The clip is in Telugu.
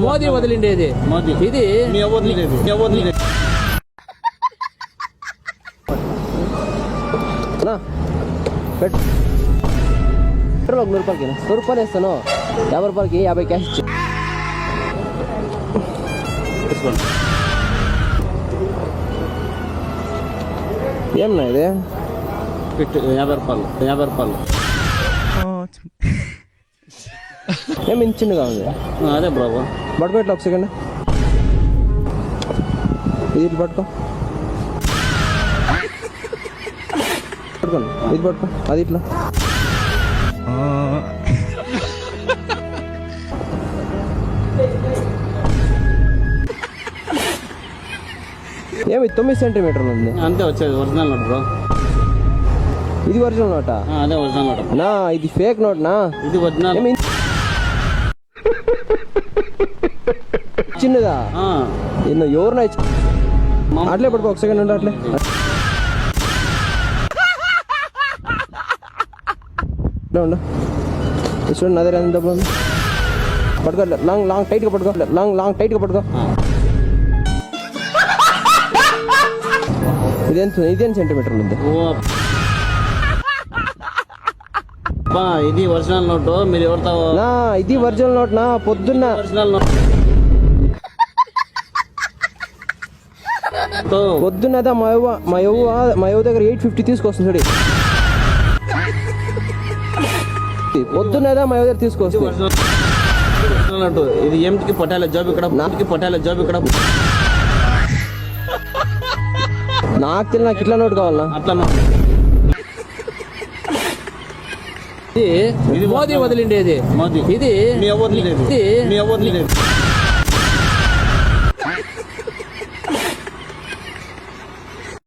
మోదీ వదిలిండేది, ఇది పెట్రోల్ 100 రూపాయలకి 100 రూపాయలు వేస్తాను, 50 రూపాయలకి 50 క్యాష్ ఇచ్చి ఏమన్నా ఇది 50 రూపాయలు ఏమి ఇంచిండుగా ఉంది. అదే బ్రాబో పట్టుకో ఇట్లా ఒక సెకండ్, ఇది ఇట్లా పట్టుకో, పట్టుకోండి ఇది పట్టుకో, అది ఇట్లా ఏమి 9 సెంటీమీటర్లు ఉంది అంతే వచ్చేది. ఒరిజినల్ నోట్ బ్రో, ఇది ఒరిజినల్ నోటా? అదే ఒరిజినల్ నోట్ నా, ఇది ఫేక్ నోట్ నా, ఇది ఒరిజినల్ చిన్నదా? ఎవరినా అట్లే పట్టుకో ఒక సెకండ్ ఉంటే అట్లే ఉండు చూడండి. అదే ఎంత డబ్బులు పట్టుకో, లాంగ్ టైట్గా పట్టుకో, లాంగ్ టైట్గా పట్టుకో. ఇదేం సెంటీమీటర్లు ఉంది? ఇది ఒరిజినల్ నోట్. మీరు ఎవరితో? ఇది ఒరిజినల్ నోట్ నా, పొద్దున్న ఒరిజినల్ నోట్ పొద్దున్నదా మా యవ్వ దగ్గర 850 తీసుకొస్తుంది చూడు. పొద్దున్నదా మా యవ్వ దగ్గర తీసుకొస్తుంది. ఇది ఏమిటికి పట్టాల జాబ్ ఇక్కడ, నాటికి పట్టాల జాబ్ ఇక్కడ. నాకు తెలియదు, నాకు ఇట్లా నోట్ కావాలన్నా. అట్లా ఇది మోదీ వదిలిండేది, ఇది ఇది